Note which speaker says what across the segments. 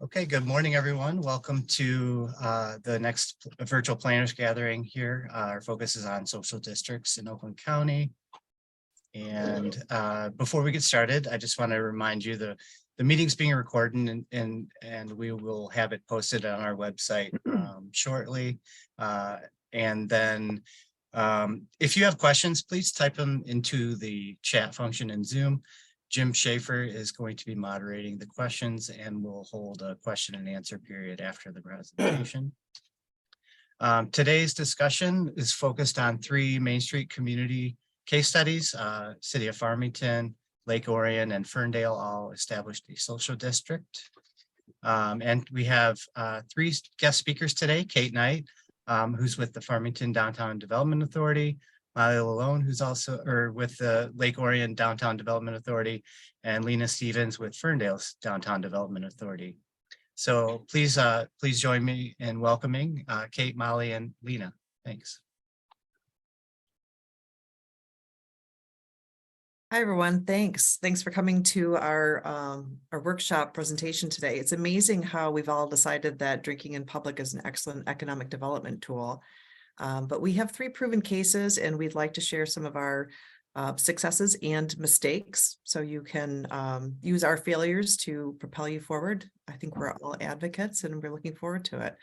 Speaker 1: Okay, good morning, everyone. Welcome to the next virtual planners gathering here. Our focus is on social districts in Oakland County. And before we get started, I just want to remind you the meeting's being recorded and we will have it posted on our website shortly. And then if you have questions, please type them into the chat function in Zoom. Jim Schaefer is going to be moderating the questions and we'll hold a question and answer period after the presentation. Today's discussion is focused on 3 Main Street community case studies. City of Farmington, Lake Orion, and Ferndale all established a social district. And we have 3 guest speakers today: Kate Knight, who's with the Farmington Downtown Development Authority, Lalone, who's also with the Lake Orion Downtown Development Authority, and Lena Stevens with Ferndale's Downtown Development Authority. So please join me in welcoming Kate, Molly, and Lena. Thanks.
Speaker 2: Hi, everyone. Thanks for coming to our workshop presentation today. It's amazing how we've all decided that drinking in public is an excellent economic development tool. But we have 3 proven cases, and we'd like to share some of our successes and mistakes so you can use our failures to propel you forward. I think we're all advocates and we're looking forward to it.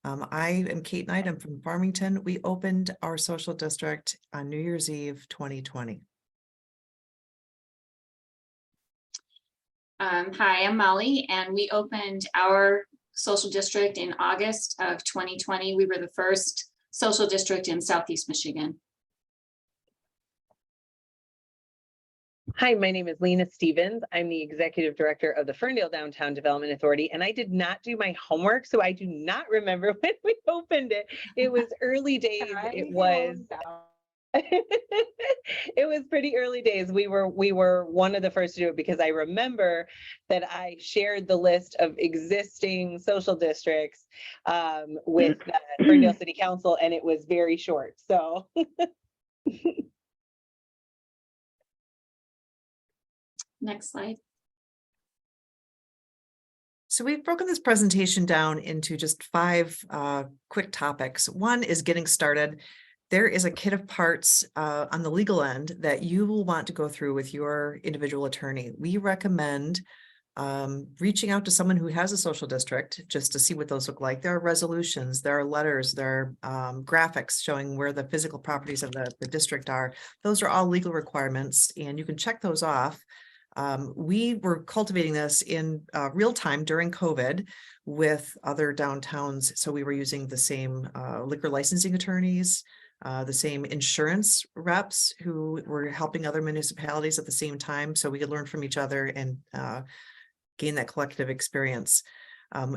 Speaker 2: I am Kate Knight. I'm from Farmington. We opened our social district on New Year's Eve 2020.
Speaker 3: Hi, I'm Molly, and we opened our social district in August of 2020. We were the first social district in Southeast Michigan.
Speaker 4: Hi, my name is Lena Stevens. I'm the Executive Director of the Ferndale Downtown Development Authority, and I did not do my homework, so I do not remember when we opened it. It was early days. It was pretty early days. We were one of the first to do it because I remember that I shared the list of existing social districts with the Ferndale City Council, and it was very short. So
Speaker 3: Next slide.
Speaker 2: So we've broken this presentation down into just 5 quick topics. One is getting started. There is a kit of parts on the legal end that you will want to go through with your individual attorney. We recommend reaching out to someone who has a social district just to see what those look like. There are resolutions, there are letters, there are graphics showing where the physical properties of the district are. Those are all legal requirements, and you can check those off. We were cultivating this in real time during COVID with other downtowns. So we were using the same liquor licensing attorneys, the same insurance reps who were helping other municipalities at the same time, so we could learn from each other and gain that collective experience.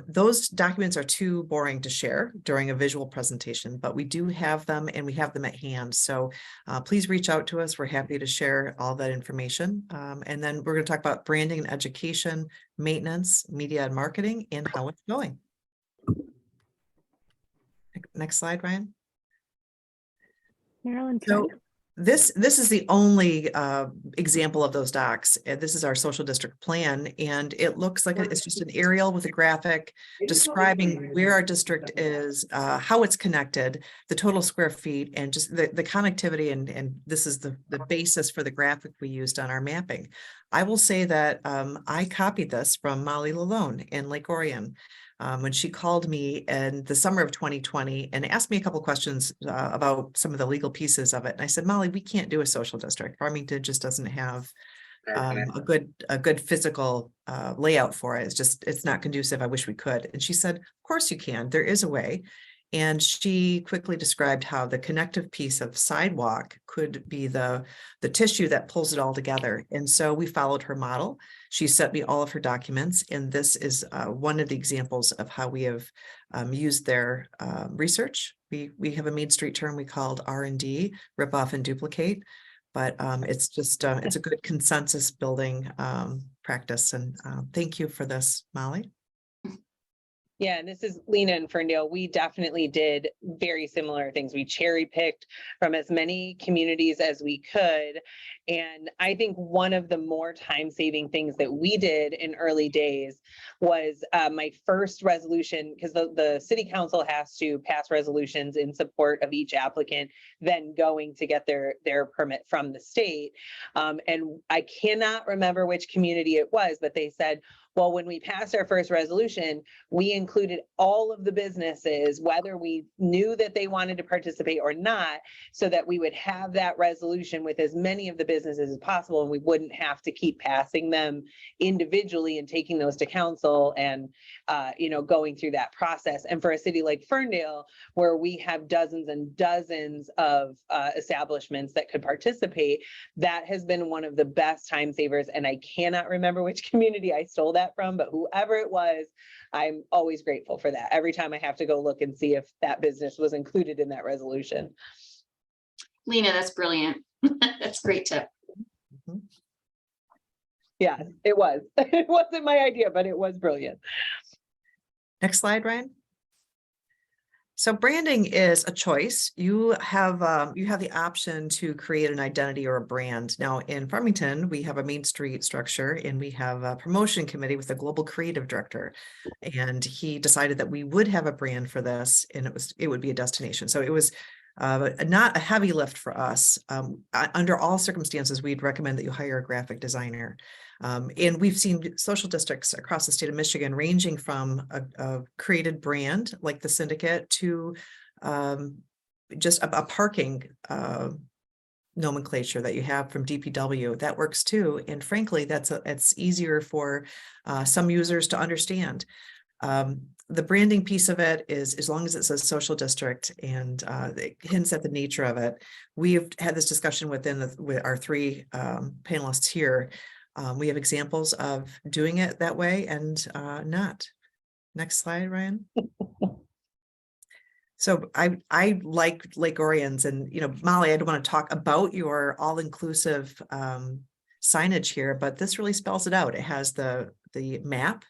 Speaker 2: Those documents are too boring to share during a visual presentation, but we do have them and we have them at hand. So please reach out to us. We're happy to share all that information. And then we're going to talk about branding and education, maintenance, media and marketing, and how it's going. Next slide, Ryan.
Speaker 5: Marilyn.
Speaker 2: So this is the only example of those docs. This is our social district plan, and it looks like it's just an aerial with a graphic describing where our district is, how it's connected, the total square feet, and just the connectivity. And this is the basis for the graphic we used on our mapping. I will say that I copied this from Molly Lalone in Lake Orion. When she called me in the summer of 2020 and asked me a couple of questions about some of the legal pieces of it. And I said, Molly, we can't do a social district. Farmington just doesn't have a good physical layout for it. It's not conducive. I wish we could. And she said, of course you can. There is a way. And she quickly described how the connective piece of sidewalk could be the tissue that pulls it all together. And so we followed her model. She sent me all of her documents, and this is one of the examples of how we have used their research. We have a Main Street term we called R&D, rip off and duplicate, but it's just it's a good consensus building practice. And thank you for this, Molly.
Speaker 4: Yeah, and this is Lena and Ferndale. We definitely did very similar things. We cherry picked from as many communities as we could. And I think one of the more time-saving things that we did in early days was my first resolution, because the city council has to pass resolutions in support of each applicant, then going to get their permit from the state. And I cannot remember which community it was, but they said, well, when we passed our first resolution, we included all of the businesses, whether we knew that they wanted to participate or not, so that we would have that resolution with as many of the businesses as possible, and we wouldn't have to keep passing them individually and taking those to council and, going through that process. And for a city like Ferndale, where we have dozens and dozens of establishments that could participate, that has been one of the best time savers. And I cannot remember which community I stole that from, but whoever it was, I'm always grateful for that. Every time I have to go look and see if that business was included in that resolution.
Speaker 3: Lena, that's brilliant. That's a great tip.
Speaker 4: Yeah, it was. It wasn't my idea, but it was brilliant.
Speaker 2: Next slide, Ryan. So branding is a choice. You have the option to create an identity or a brand. Now in Farmington, we have a Main Street structure and we have a promotion committee with a global creative director. And he decided that we would have a brand for this, and it would be a destination. So it was not a heavy lift for us. Under all circumstances, we'd recommend that you hire a graphic designer. And we've seen social districts across the state of Michigan ranging from a created brand like the Syndicate to just a parking nomenclature that you have from DPW. That works too. And frankly, it's easier for some users to understand. The branding piece of it is, as long as it says social district and it hints at the nature of it. We've had this discussion with our three panelists here. We have examples of doing it that way and not. Next slide, Ryan. So I like Lake Orions, and Molly, I don't want to talk about your all-inclusive signage here, but this really spells it out. It has the map,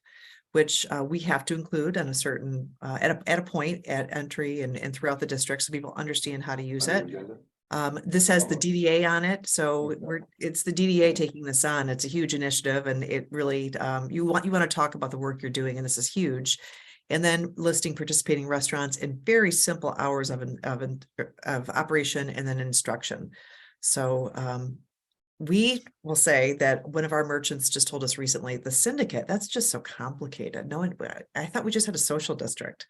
Speaker 2: which we have to include on a certain at a point at entry and throughout the district, so people understand how to use it. This has the DDA on it, so it's the DDA taking this on. It's a huge initiative, and it really you want to talk about the work you're doing, and this is huge. And then listing participating restaurants in very simple hours of operation and then instruction. So we will say that one of our merchants just told us recently, the Syndicate, that's just so complicated. I thought we just had a social district.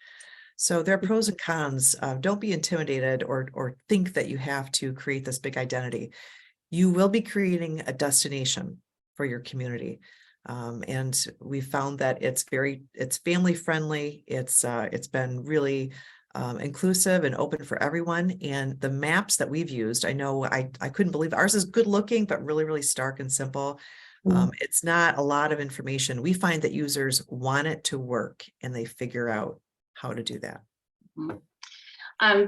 Speaker 2: So there are pros and cons. Don't be intimidated or think that you have to create this big identity. You will be creating a destination for your community. And we found that it's family friendly. It's been really inclusive and open for everyone. And the maps that we've used, I know I couldn't believe ours is good looking, but really, really stark and simple. It's not a lot of information. We find that users want it to work and they figure out how to do that.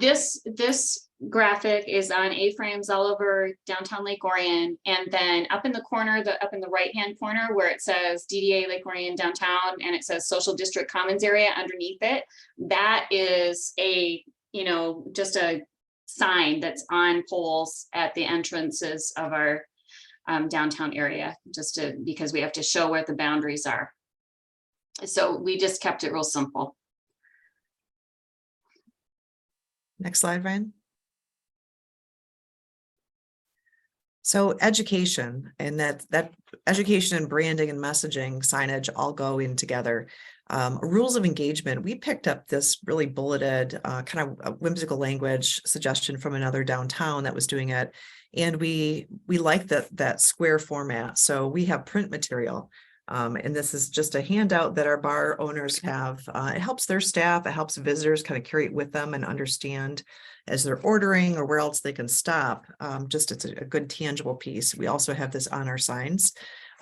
Speaker 3: This graphic is on A-frames all over downtown Lake Orion, and then up in the corner, up in the right-hand corner where it says DDA Lake Orion downtown, and it says Social District Commons area underneath it. That is just a sign that's on poles at the entrances of our downtown area, because we have to show where the boundaries are. So we just kept it real simple.
Speaker 2: Next slide, Ryan. So education, and that education and branding and messaging signage all go in together. Rules of engagement. We picked up this really bulleted kind of whimsical language suggestion from another downtown that was doing it. And we like that square format. So we have print material. And this is just a handout that our bar owners have. It helps their staff, it helps visitors kind of carry it with them and understand as they're ordering or where else they can stop. It's a good tangible piece. We also have this on our signs.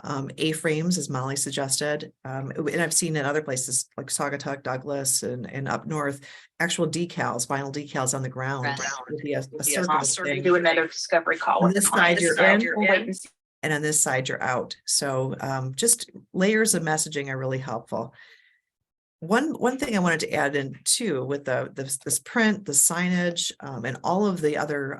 Speaker 2: A-frames, as Molly suggested, and I've seen in other places like Saugatuck, Douglas, and up north, actual decals, vinyl decals on the ground.
Speaker 5: We do another discovery call.
Speaker 2: On this side, you're in. And on this side, you're out. So just layers of messaging are really helpful. One thing I wanted to add in too with this print, the signage, and all of the other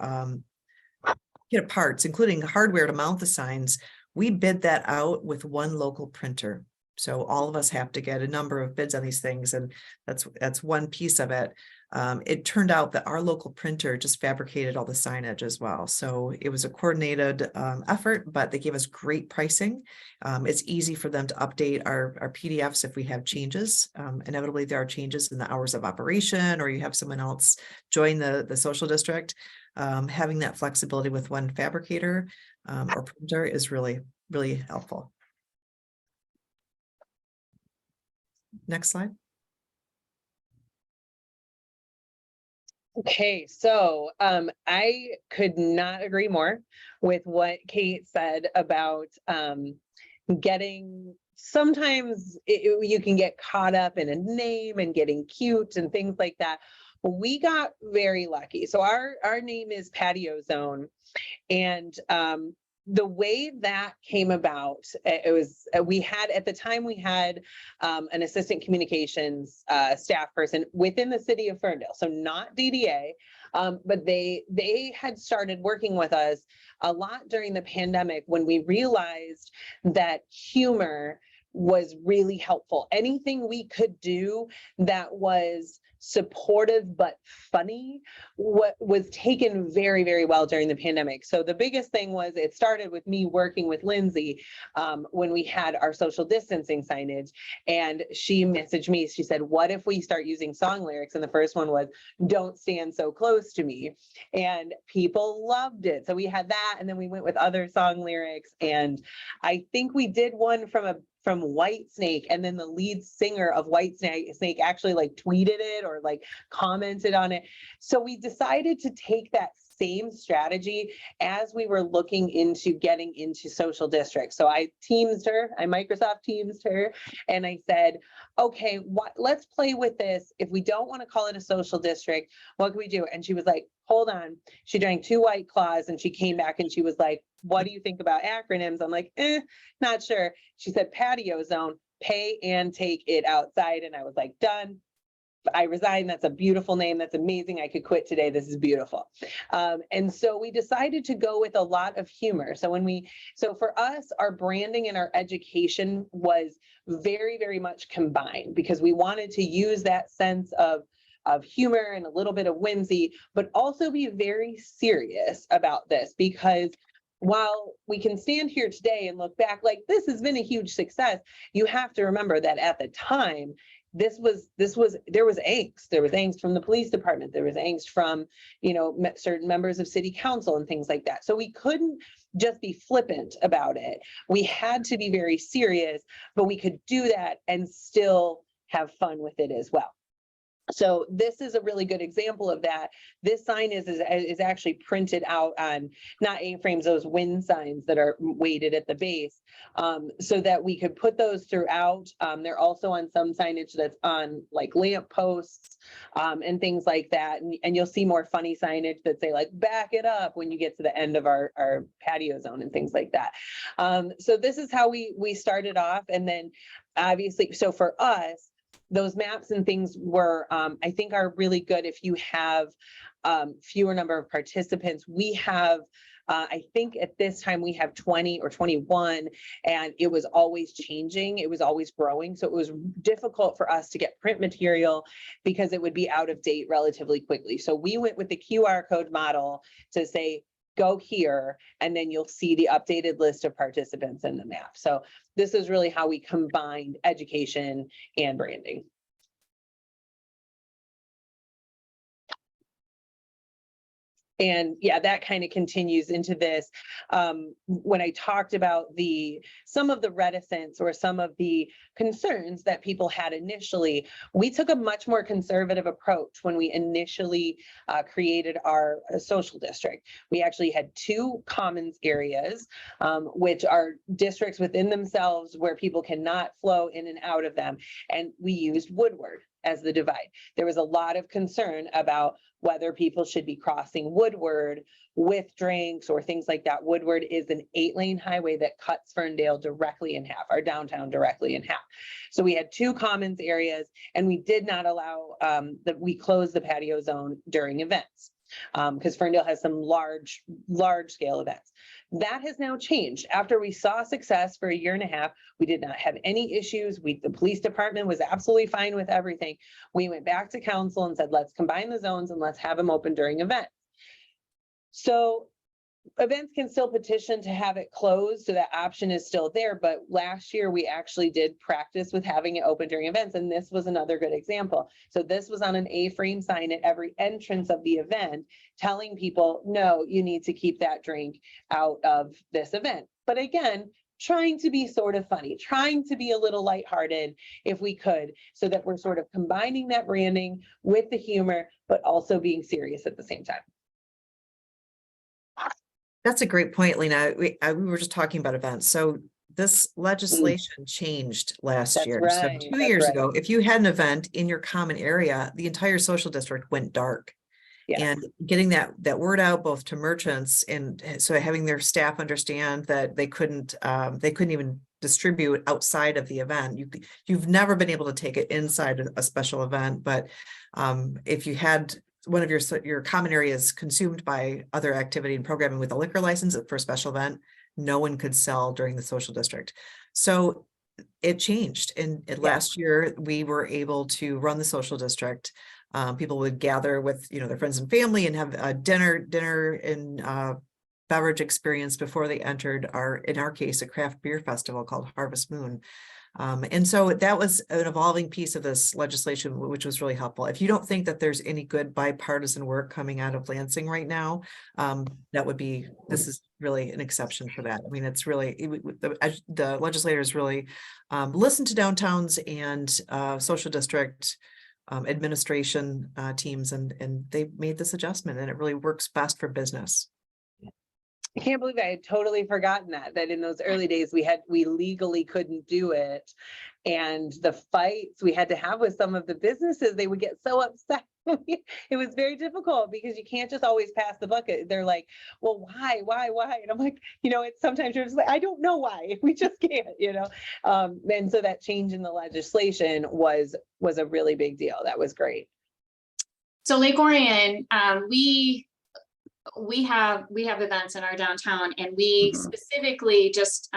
Speaker 2: parts, including hardware to mount the signs, we bid that out with one local printer. So all of us have to get a number of bids on these things, and that's one piece of it. It turned out that our local printer just fabricated all the signage as well. So it was a coordinated effort, but they gave us great pricing. It's easy for them to update our PDFs if we have changes. Inevitably, there are changes in the hours of operation, or you have someone else join the social district. Having that flexibility with one fabricator or printer is really, really helpful. Next slide.
Speaker 4: Okay, so I could not agree more with what Kate said about getting, sometimes you can get caught up in a name and getting cute and things like that. We got very lucky. So our name is Patio Zone, and the way that came about, it was, we had, at the time we had an assistant communications staff person within the city of Ferndale, so not DDA, but they had started working with us a lot during the pandemic when we realized that humor was really helpful. Anything we could do that was supportive but funny was taken very, very well during the pandemic. So the biggest thing was, it started with me working with Lindsay when we had our social distancing signage, and she messaged me. She said, what if we start using song lyrics? And the first one was, don't stand so close to me. And people loved it. So we had that, and then we went with other song lyrics. And I think we did one from Whitesnake, and then the lead singer of Whitesnake actually like tweeted it or like commented on it. So we decided to take that same strategy as we were looking into getting into social districts. So I Microsoft Teamsed her, and I said, okay, let's play with this. If we don't want to call it a social district, what can we do? And she was like, hold on. She drank 2 White Claws, and she came back and she was like, what do you think about acronyms? I'm like, not sure. She said, Patio Zone, pay and take it outside. And I was like, done. I resigned. That's a beautiful name. That's amazing. I could quit today. This is beautiful. And so we decided to go with a lot of humor. So for us, our branding and our education was very, very much combined, because we wanted to use that sense of humor and a little bit of whimsy, but also be very serious about this, because while we can stand here today and look back like this has been a huge success, you have to remember that at the time, there was angst. There was angst from the police department. There was angst from, certain members of city council and things like that. So we couldn't just be flippant about it. We had to be very serious, but we could do that and still have fun with it as well. So this is a really good example of that. This sign is actually printed out on, not A-frames, those wind signs that are weighted at the base, so that we could put those throughout. They're also on some signage that's on like lamp posts and things like that. And you'll see more funny signage that say like, back it up, when you get to the end of our patio zone and things like that. So this is how we started off. And then obviously, so for us, those maps and things were, I think, are really good if you have fewer number of participants. We have, I think at this time we have 20 or 21, and it was always changing. It was always growing. So it was difficult for us to get print material because it would be out of date relatively quickly. So we went with the QR code model to say, go here, and then you'll see the updated list of participants in the map. So this is really how we combined education and branding. And yeah, that kind of continues into this. When I talked about some of the reticence or some of the concerns that people had initially, we took a much more conservative approach when we initially created our social district. We actually had 2 commons areas, which are districts within themselves where people cannot flow in and out of them. And we used woodward. as the divide. There was a lot of concern about whether people should be crossing Woodward with drinks or things like that. Woodward is an 8-lane highway that cuts Ferndale directly in half, our downtown directly in half. So we had 2 commons areas, and we did not allow we closed the patio zone during events because Ferndale has some large scale events. That has now changed. After we saw success for a year and a half, we did not have any issues. The police department was absolutely fine with everything. We went back to council and said, let's combine the zones and let's have them open during events. So events can still petition to have it closed, so that option is still there. But last year we actually did practice with having it open during events, and this was another good example. So this was on an A-frame sign at every entrance of the event, telling people, no, you need to keep that drink out of this event. But again, trying to be sort of funny, trying to be a little lighthearted if we could, so that we're sort of combining that branding with the humor, but also being serious at the same time.
Speaker 2: That's a great point, Lena. We were just talking about events. So this legislation changed last
Speaker 4: That's
Speaker 2: year.
Speaker 4: right,
Speaker 2: So 2
Speaker 4: that's
Speaker 2: years
Speaker 4: right.
Speaker 2: ago, if you had an event in your common area, the entire social district went dark.
Speaker 4: Yes.
Speaker 2: And getting that word out both to merchants, and so having their staff understand that they couldn't even distribute outside of the event. You've never been able to take it inside a special event, but if you had one of your common areas consumed by other activity and programming with a liquor license for a special event, no one could sell during the social district. So it changed. And last year we were able to run the social district. People would gather with, their friends and family and have a dinner and beverage experience before they entered in our case, a craft beer festival called Harvest Moon. And so that was an evolving piece of this legislation, which was really helpful. If you don't think that there's any good bipartisan work coming out of Lansing right now, this is really an exception for that. I mean, it's really, the legislators really listened to downtowns and social district administration teams, and they made this adjustment, and it really works best for business.
Speaker 4: I can't believe I had totally forgotten that in those early days we legally couldn't do it. And the fights we had to have with some of the businesses, they would get so upset. It was very difficult because you can't just always pass the bucket. They're like, well, why? And I'm like, it's sometimes you're just like, I don't know why, we just can't, and so that change in the legislation was a really big deal. That was great.
Speaker 3: So Lake Orion, we have events in our downtown, and we specifically just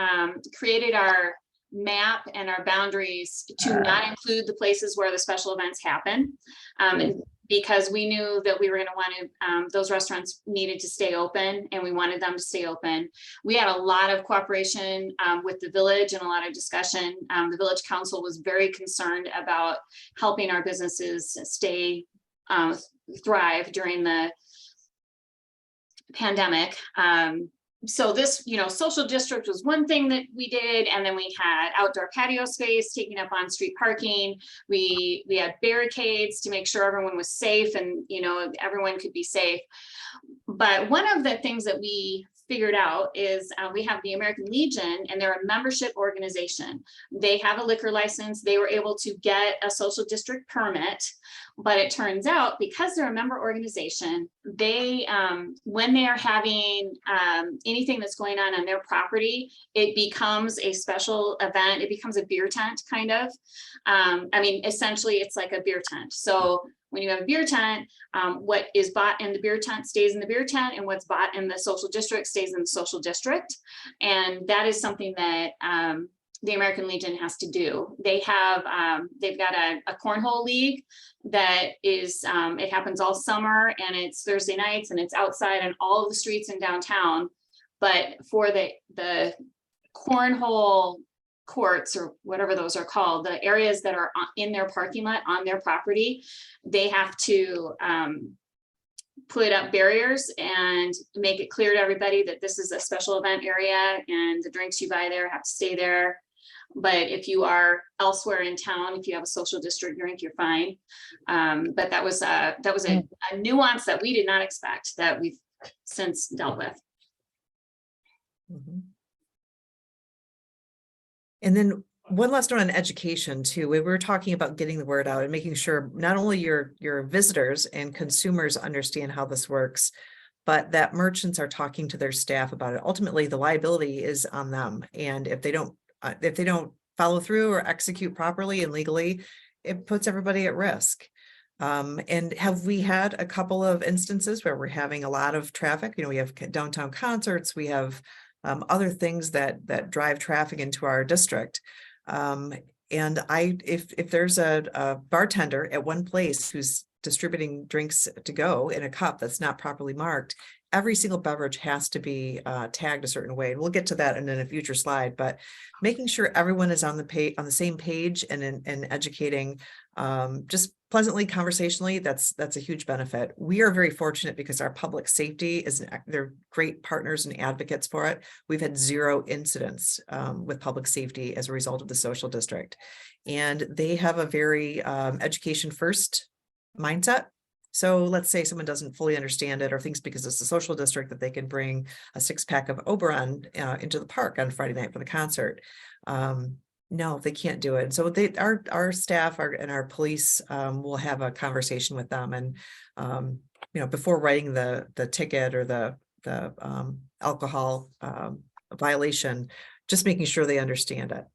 Speaker 3: created our map and our boundaries to not include the places where the special events happen, because we knew that we were going to want to, those restaurants needed to stay open, and we wanted them to stay open. We had a lot of cooperation with the village and a lot of discussion. The village council was very concerned about helping our businesses thrive during the pandemic. So this, social district was one thing that we did, and then we had outdoor patio space taking up on-street parking. We had barricades to make sure everyone was safe, and everyone could be safe. But one of the things that we figured out is we have the American Legion, and they're a membership organization. They have a liquor license. They were able to get a social district permit, but it turns out because they're a member organization, they when they are having anything that's going on their property, it becomes a special event. It becomes a beer tent kind of. Essentially it's like a beer tent. So when you have a beer tent, what is bought in the beer tent stays in the beer tent, and what's bought in the social district stays in the social district. And that is something that the American Legion has to do. They have, they've got a cornhole league that is, it happens all summer, and it's Thursday nights, and it's outside on all of the streets in downtown. But for the cornhole courts, or whatever those are called, the areas that are in their parking lot on their property, they have to put up barriers and make it clear to everybody that this is a special event area, and the drinks you buy there have to stay there. But if you are elsewhere in town, if you have a social district drink, you're fine. But that was a nuance that we did not expect, that we've since dealt with.
Speaker 2: Mm-hmm. And then one last note on education too. We were talking about getting the word out and making sure not only your visitors and consumers understand how this works, but that merchants are talking to their staff about it. Ultimately, the liability is on them. And if they don't follow through or execute properly and legally, it puts everybody at risk. And have we had a couple of instances where we're having a lot of traffic? You know, we have downtown concerts, we have other things that drive traffic into our district. And if there's a bartender at one place who's distributing drinks to go in a cup that's not properly marked, every single beverage has to be tagged a certain way. And we'll get to that in a future slide, but making sure everyone is on the same page and educating just pleasantly, conversationally, that's a huge benefit. We are very fortunate because our public safety they're great partners and advocates for it. We've had 0 incidents with public safety as a result of the social district. And they have a very education first mindset. So let's say someone doesn't fully understand it or thinks because it's a social district that they can bring a 6-pack of Oberon into the park on Friday night for the concert. No, they can't do it. So our staff and our police will have a conversation with them, and before writing the ticket or the alcohol violation, just making sure they understand it.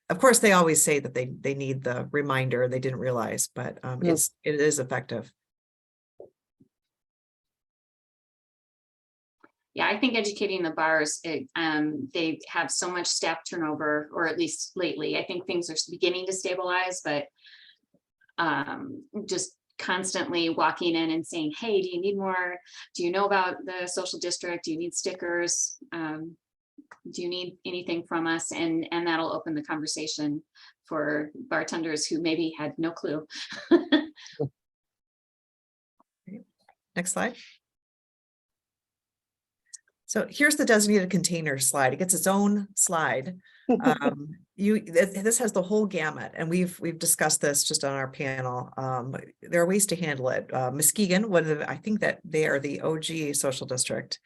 Speaker 2: Of course, they always say that they need the reminder, they didn't realize, but it is effective.
Speaker 3: Yeah, I think educating the bars, they have so much staff turnover, or at least lately. I think things are beginning to stabilize, but just constantly walking in and saying, hey, do you need more? Do you know about the social district? Do you need stickers? Do you need anything from us? And that'll open the conversation for bartenders who maybe had no clue.
Speaker 2: Next slide. So here's the designated container slide. It gets its own slide. This has the whole gamut, and we've discussed this just on our panel. There are ways to handle it. Muskegon, I think that they are the OG social district.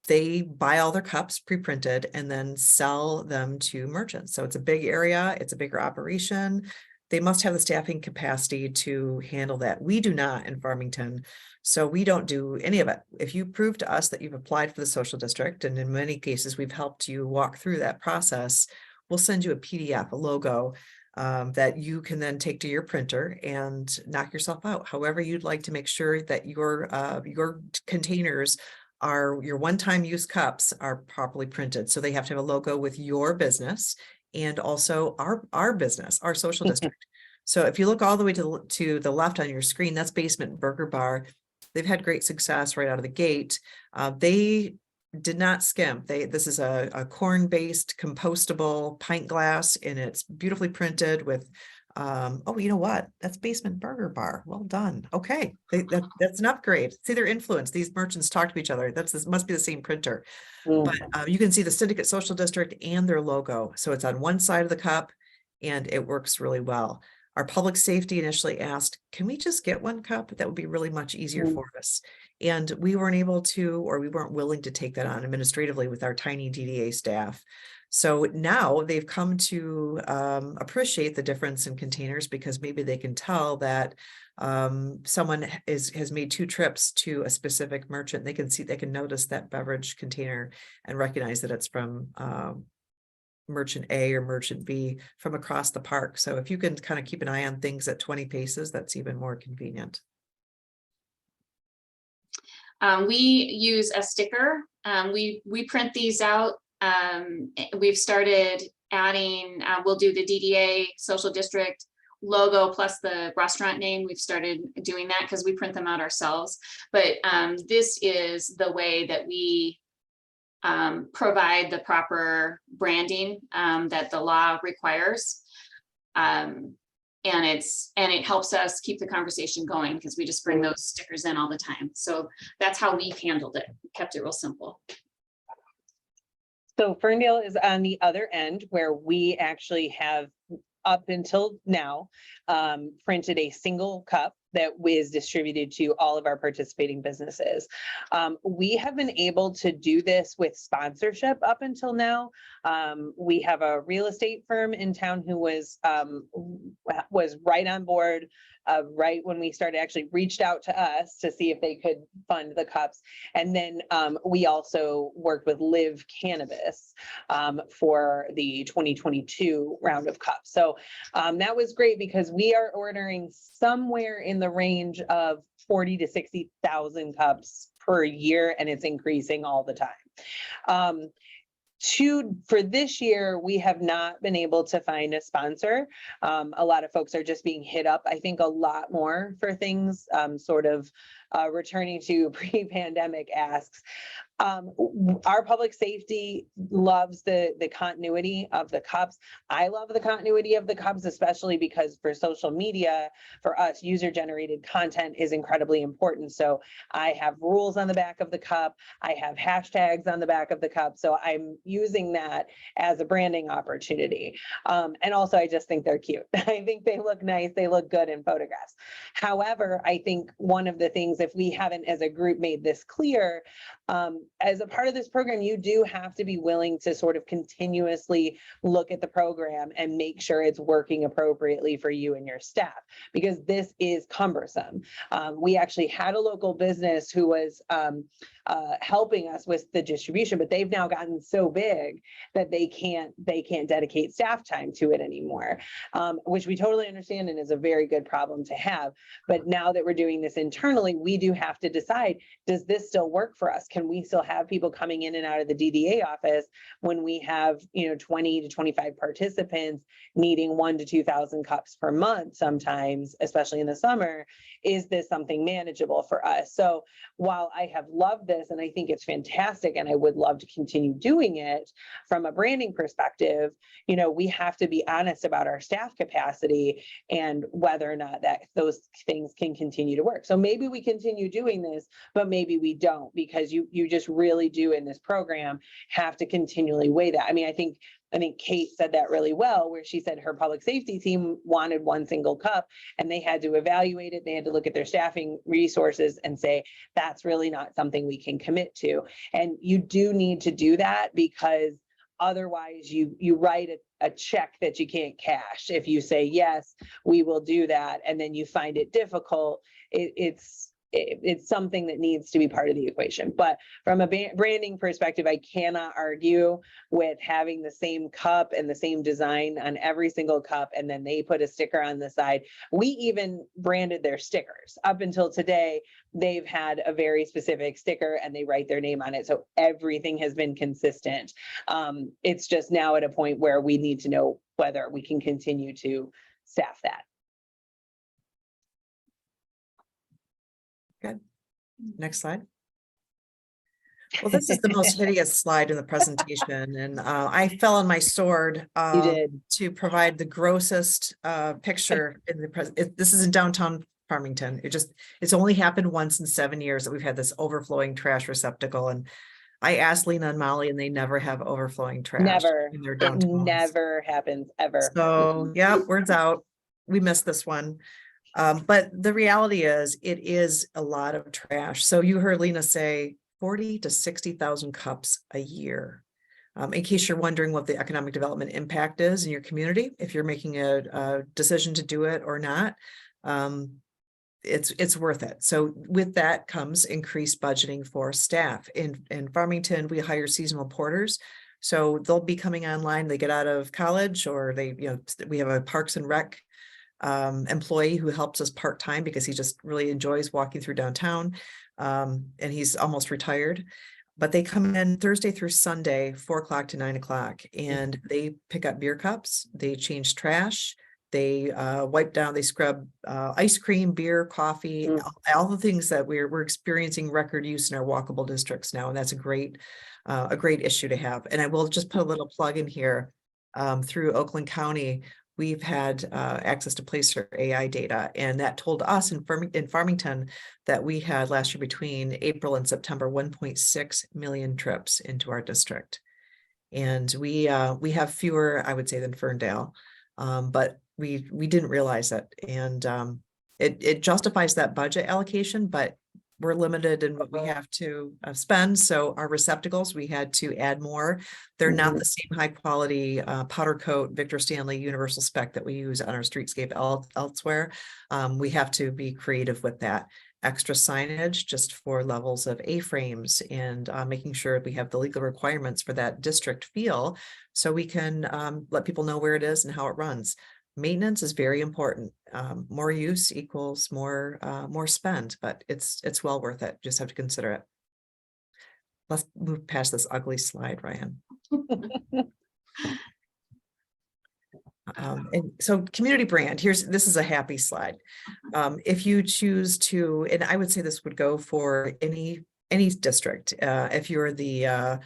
Speaker 2: They buy all their cups pre-printed and then sell them to merchants. So it's a big area, it's a bigger operation. They must have the staffing capacity to handle that. We do not in Farmington. So we don't do any of it. If you prove to us that you've applied for the social district, and in many cases we've helped you walk through that process, we'll send you a PDF, a logo that you can then take to your printer and knock yourself out. However, you'd like to make sure that your containers your one-time use cups are properly printed. So they have to have a logo with your business and also our business, our social district. So if you look all the way to the left on your screen, that's Basement Burger Bar. They've had great success right out of the gate. They did not skimp. This is a corn-based compostable pint glass, and it's beautifully printed with, oh, you know what? That's Basement Burger Bar. Well done. Okay, that's an upgrade. See their influence. These merchants talk to each other. Must be the same printer. But you can see the Syndicate Social District and their logo. So it's on one side of the cup, and it works really well. Our public safety initially asked, can we just get one cup? That would be really much easier for us. And we weren't able to, or we weren't willing to take that on administratively with our tiny DDA staff. So now they've come to appreciate the difference in containers, because maybe they can tell that someone has made 2 trips to a specific merchant. They can notice that beverage container and recognize that it's from merchant A or merchant B from across the park. So if you can kind of keep an eye on things at 20 paces, that's even more convenient.
Speaker 3: We use a sticker. We print these out. We've started adding, we'll do the DDA social district logo plus the restaurant name. We've started doing that because we print them out ourselves. But this is the way that we provide the proper branding that the law requires. And it helps us keep the conversation going, because we just bring those stickers in all the time. So that's how we've handled it, kept it real simple.
Speaker 4: So Ferndale is on the other end, where we actually have, up until now, printed a single cup that is distributed to all of our participating businesses. We have been able to do this with sponsorship up until now. We have a real estate firm in town who was right on board right when we started, actually reached out to us to see if they could fund the cups. And then we also worked with Live Cannabis for the 2022 round of cups. So that was great because we are ordering somewhere in the range of 40 to 60,000 cups per year, and it's increasing all the time. For this year, we have not been able to find a sponsor. A lot of folks are just being hit up, I think, a lot more for things sort of returning to pre-pandemic asks. Our public safety loves the continuity of the cups. I love the continuity of the cups, especially because for social media, for us, user-generated content is incredibly important. So I have rules on the back of the cup. I have hashtags on the back of the cup. So I'm using that as a branding opportunity. And also, I just think they're cute. I think they look nice. They look good in photographs. However, I think one of the things, if we haven't as a group made this clear, as a part of this program, you do have to be willing to sort of continuously look at the program and make sure it's working appropriately for you and your staff, because this is cumbersome. We actually had a local business who was helping us with the distribution, but they've now gotten so big that they can't dedicate staff time to it anymore, which we totally understand and is a very good problem to have. But now that we're doing this internally, we do have to decide, does this still work for us? Can we still have people coming in and out of the DDA office when we have 20 to 25 participants needing 1,000 to 2,000 cups per month sometimes, especially in the summer? Is this something manageable for us? So while I have loved this and I think it's fantastic and I would love to continue doing it, from a branding perspective, we have to be honest about our staff capacity and whether or not that those things can continue to work. So maybe we continue doing this, but maybe we don't, because you just really do in this program have to continually weigh that. I mean, I think Kate said that really well, where she said her public safety team wanted one single cup and they had to evaluate it. They had to look at their staffing resources and say, that's really not something we can commit to. And you do need to do that, because otherwise you write a check that you can't cash. If you say, yes, we will do that, and then you find it difficult, it's something that needs to be part of the equation. But from a branding perspective, I cannot argue with having the same cup and the same design on every single cup, and then they put a sticker on the side. We even branded their stickers. Up until today, they've had a very specific sticker and they write their name on it. So everything has been consistent. It's just now at a point where we need to know whether we can continue to staff that.
Speaker 2: Good. Next slide. Well, this is the most hideous slide in the presentation, and I fell on my sword
Speaker 4: You did.
Speaker 2: to provide the grossest picture in the this is in downtown Farmington. It's only happened once in 7 years that we've had this overflowing trash receptacle, and I asked Lena and Molly, and they never have overflowing trash
Speaker 4: Never.
Speaker 2: in their
Speaker 4: It
Speaker 2: downtowns.
Speaker 4: never happens ever.
Speaker 2: So yeah, words out. We missed this one. But the reality is, it is a lot of trash. So you heard Lena say 40 to 60,000 cups a year. In case you're wondering what the economic development impact is in your community, if you're making a decision to do it or not, it's worth it. So with that comes increased budgeting for staff. In Farmington, we hire seasonal porters. So they'll be coming online, they get out of college, or we have a Parks and Rec employee who helps us part-time because he just really enjoys walking through downtown, and he's almost retired. But they come in Thursday through Sunday, 4 o'clock to 9 o'clock, and they pick up beer cups, they change trash, they wipe down, they scrub ice cream, beer, coffee, all the things that we're experiencing record use in our walkable districts now, and that's a great issue to have. And I will just put a little plug in here. Through Oakland County, we've had access to Placer AI data, and that told us in Farmington that we had last year between April and September 1.6 million trips into our district, and we have fewer, I would say, than Ferndale, but we didn't realize it, and it justifies that budget allocation, but we're limited in what we have to spend. So our receptacles, we had to add more. They're not the same high quality powder coat Victor Stanley universal spec that we use on our streetscape elsewhere. We have to be creative with that. Extra signage just for levels of A-frames and making sure we have the legal requirements for that district feel so we can let people know where it is and how it runs. Maintenance is very important. More use equals more spend, but it's well worth it. Just have to consider it. Let's move past this ugly slide, Ryan. And so community brand, this is a happy slide. If you choose to, and I would say this would go for any district, if you're the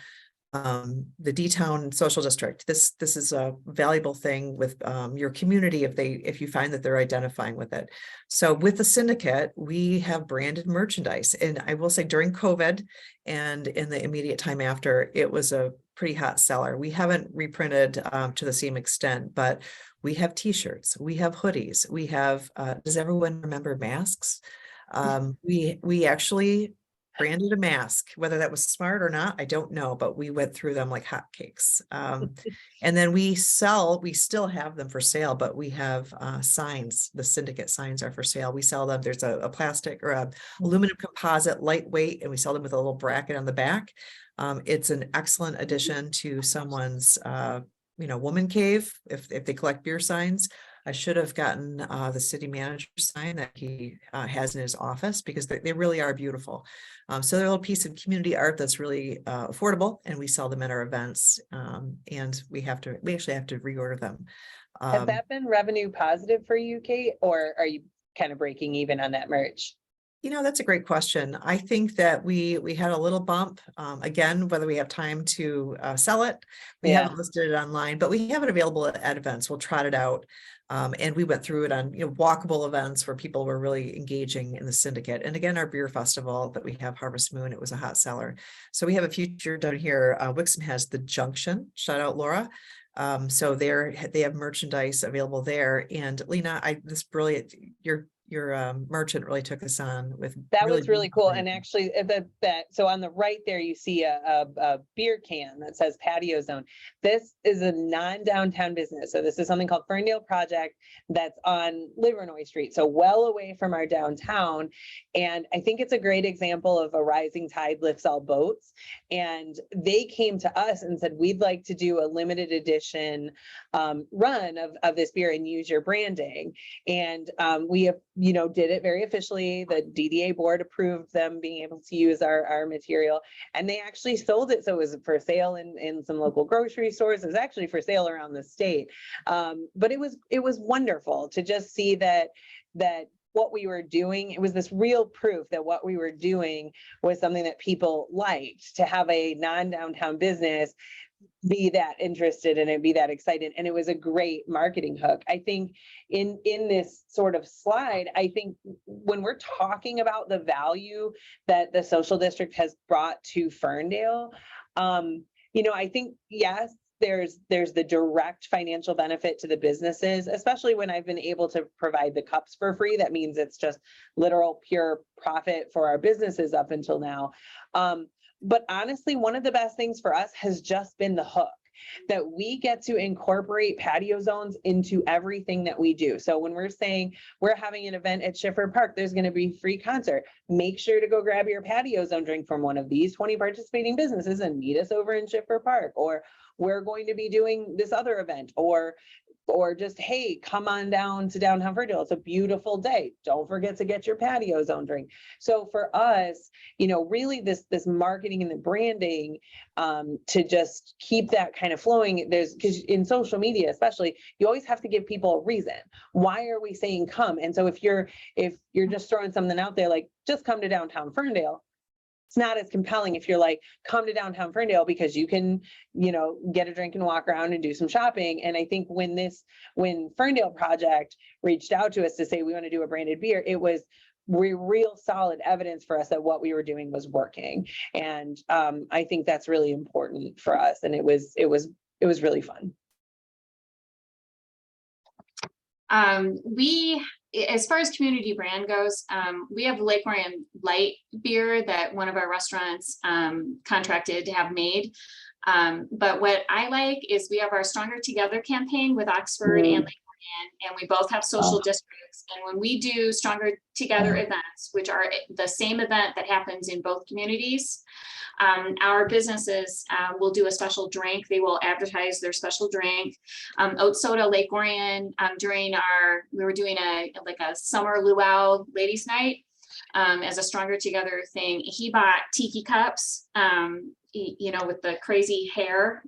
Speaker 2: D-Town social district, this is a valuable thing with your community if you find that they're identifying with it. So with the syndicate, we have branded merchandise, and I will say during COVID and in the immediate time after, it was a pretty hot seller. We haven't reprinted to the same extent, but we have t-shirts, we have hoodies, we have does everyone remember masks? We actually branded a mask, whether that was smart or not, I don't know, but we went through them like hotcakes. And then we still have them for sale, but we have signs. The syndicate signs are for sale. We sell them. There's a plastic or a aluminum composite, lightweight, and we sell them with a little bracket on the back. It's an excellent addition to someone's woman cave if they collect beer signs. I should have gotten the city manager sign that he has in his office because they really are beautiful. So they're a little piece of community art that's really affordable, and we sell them at our events. And we actually have to reorder them.
Speaker 4: Has that been revenue positive for you, Kate, or are you kind of breaking even on that merch?
Speaker 2: That's a great question. I think that we had a little bump. Again, whether we have time to sell it, we haven't listed it online, but we have it available at events. We'll trot it out. And we went through it on walkable events where people were really engaging in the syndicate. And again, our beer festival that we have, Harvest Moon, it was a hot seller. So we have a feature down here. Wixom has the Junction. Shout out Laura. So they have merchandise available there. And Lena, your merchant really took us on with
Speaker 4: that was really cool. And actually so on the right there you see a beer can that says patio zone. This is a non-downtown business, so this is something called Ferndale Project that's on Livernois Street, so well away from our downtown. And I think it's a great example of a rising tide lifts all boats. And they came to us and said, we'd like to do a limited edition run of this beer and use your branding. And we have did it very officially. The DDA board approved them being able to use our material, and they actually sold it. So it was for sale in some local grocery stores. It was actually for sale around the state. But it was wonderful to just see that what we were doing, it was this real proof that what we were doing was something that people liked, to have a non-downtown business be that interested in it, be that excited. And it was a great marketing hook. I think in this sort of slide, I think when we're talking about the value that the social district has brought to Ferndale, I think, yes, there's the direct financial benefit to the businesses, especially when I've been able to provide the cups for free. That means it's just literal pure profit for our businesses up until now. But honestly, one of the best things for us has just been the hook, that we get to incorporate patio zones into everything that we do. So when we're saying we're having an event at Schiffer Park, there's going to be free concert. Make sure to go grab your patio zone drink from one of these 20 participating businesses and meet us over in Schiffer Park. Or we're going to be doing this other event, or just, hey, come on down to downtown Ferndale. It's a beautiful day. Don't forget to get your patio zone drink. So for us, really this marketing and the branding, to just keep that kind of flowing, because in social media, especially, you always have to give people a reason. Why are we saying come? And so if you're just throwing something out there, like just come to downtown Ferndale, it's not as compelling if you're like, come to downtown Ferndale because you can, get a drink and walk around and do some shopping. And I think when Ferndale Project reached out to us to say we want to do a branded beer, it was real solid evidence for us that what we were doing was working. And I think that's really important for us. And it was really fun.
Speaker 3: As far as community brand goes, we have Lake Orion Light beer that one of our restaurants contracted to have made. But what I like is we have our Stronger Together campaign with Oxford and Lake Orion, and we both have social districts. And when we do Stronger Together events, which are the same event that happens in both communities, our businesses will do a special drink. They will advertise their special drink. Oat Soda Lake Orion, we were doing a summer luau ladies night as a Stronger Together thing. He bought tiki cups, with the crazy hair,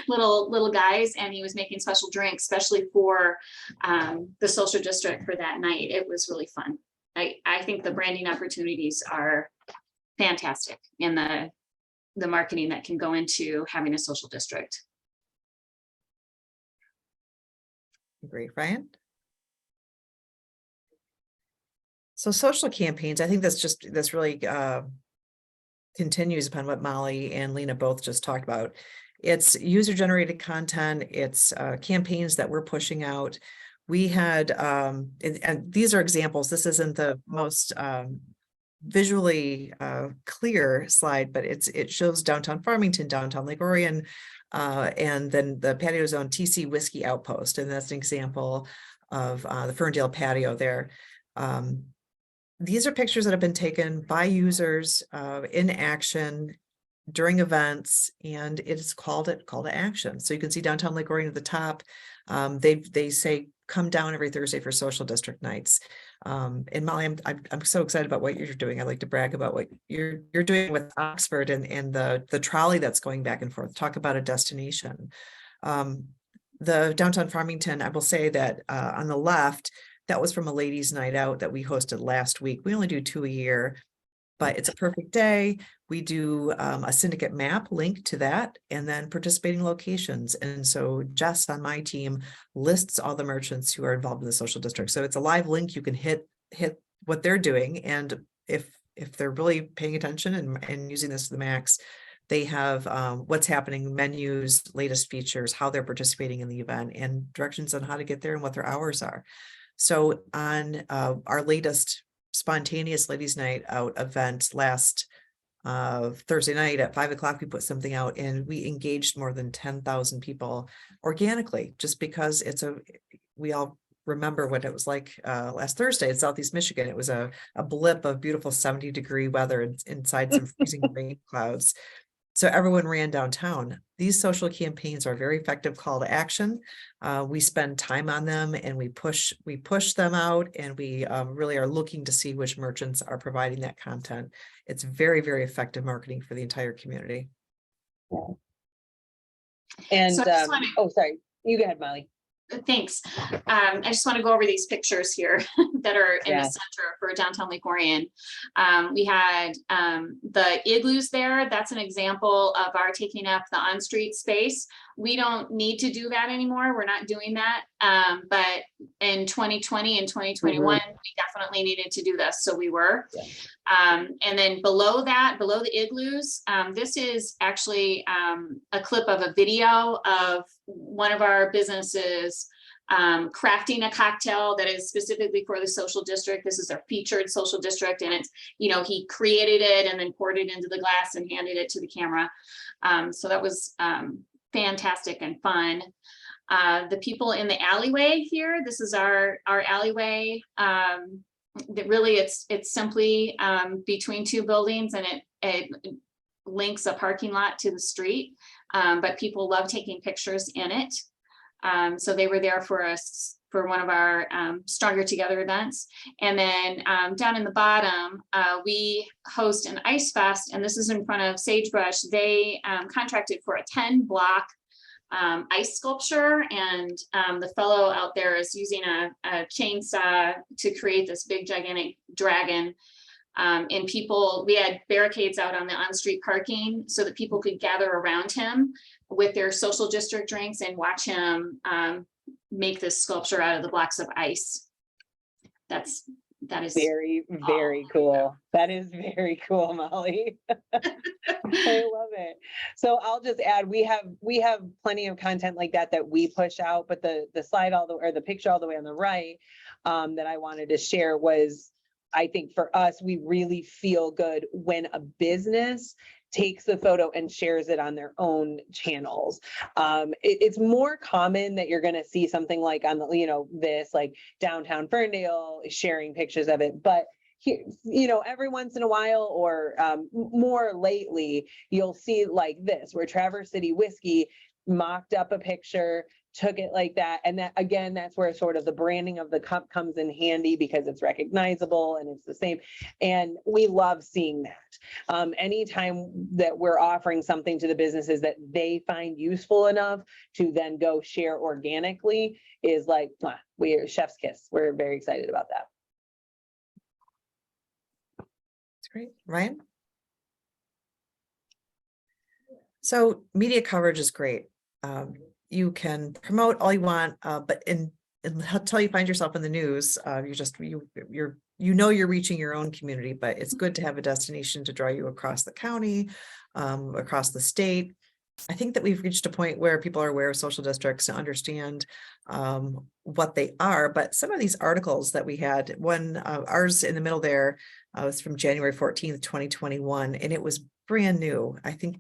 Speaker 3: little guys, and he was making special drinks, especially for the social district for that night. It was really fun. I think the branding opportunities are fantastic in the marketing that can go into having a social district.
Speaker 2: Great, Ryan. So social campaigns, I think this really continues upon what Molly and Lena both just talked about. It's user-generated content. It's campaigns that we're pushing out. We had, and these are examples. This isn't the most visually clear slide, but it shows downtown Farmington, downtown Lake Orion, and then the patio zone TC Whiskey Outpost. And that's an example of the Ferndale patio there. These are pictures that have been taken by users in action during events, and it's called call to action. So you can see downtown Lake Orion at the top. They say come down every Thursday for social district nights. And Molly, I'm so excited about what you're doing. I'd like to brag about what you're doing with Oxford and the trolley that's going back and forth. Talk about a destination. The downtown Farmington, I will say that on the left, that was from a ladies' night out that we hosted last week. We only do 2 a year, but it's a perfect day. We do a syndicate map linked to that, and then participating locations. And so Jess on my team lists all the merchants who are involved in the social district. So it's a live link. You can hit what they're doing. And if they're really paying attention and using this to the max, they have what's happening, menus, latest features, how they're participating in the event, and directions on how to get there and what their hours are. So on our latest spontaneous ladies' night out event last Thursday night at 5 o'clock, we put something out and we engaged more than 10,000 people organically, just because we all remember what it was like last Thursday in Southeast Michigan. It was a blip of beautiful 70-degree weather inside some freezing rain clouds. So everyone ran downtown. These social campaigns are a very effective call to action. We spend time on them and we push them out, and we really are looking to see which merchants are providing that content. It's very, very effective marketing for the entire community.
Speaker 4: And
Speaker 3: So
Speaker 4: sorry, you go ahead, Molly.
Speaker 3: Thanks. I just want to go over these pictures here that are in the center for downtown Lake Orion. We had the igloos there. That's an example of our taking up the on-street space. We don't need to do that anymore. We're not doing that. But in 2020 and 2021, we definitely needed to do this. So we were. And then below that, below the igloos, this is actually a clip of a video of one of our businesses crafting a cocktail that is specifically for the social district. This is our featured social district, and it's, he created it and then poured it into the glass and handed it to the camera. So that was fantastic and fun. The people in the alleyway here, this is our alleyway. That really it's simply between two buildings, and it links a parking lot to the street, but people love taking pictures in it. So they were there for us for one of our Stronger Together events. And then down in the bottom, we host an ice fest, and this is in front of Sagebrush. They contracted for a 10-block ice sculpture, and the fellow out there is using a chainsaw to create this big gigantic dragon. And we had barricades out on the on-street parking so that people could gather around him with their social district drinks and watch him make this sculpture out of the blocks of ice. That's That is
Speaker 4: Very, very cool. That is very cool, Molly. I love it. So I'll just add, we have plenty of content like that we push out, but the slide or the picture all the way on the right that I wanted to share was, I think for us, we really feel good when a business takes the photo and shares it on their own channels. It's more common that you're going to see something like on the, this like downtown Ferndale sharing pictures of it, but here, every once in a while or more lately, you'll see like this, where Traverse City Whiskey mocked up a picture, took it like that. And that, again, that's where sort of the branding of the cup comes in handy because it's recognizable and it's the same. And we love seeing that. Anytime that we're offering something to the businesses that they find useful enough to then go share organically is like, we're chef's kiss. We're very excited about that.
Speaker 2: That's great. Ryan? So media coverage is great. You can promote all you want, but until you find yourself in the news, you're reaching your own community, but it's good to have a destination to draw you across the county, across the state. I think that we've reached a point where people are aware of social districts and understand what they are, but some of these articles that we had, ours in the middle there was from January 14th, 2021, and it was brand new. I think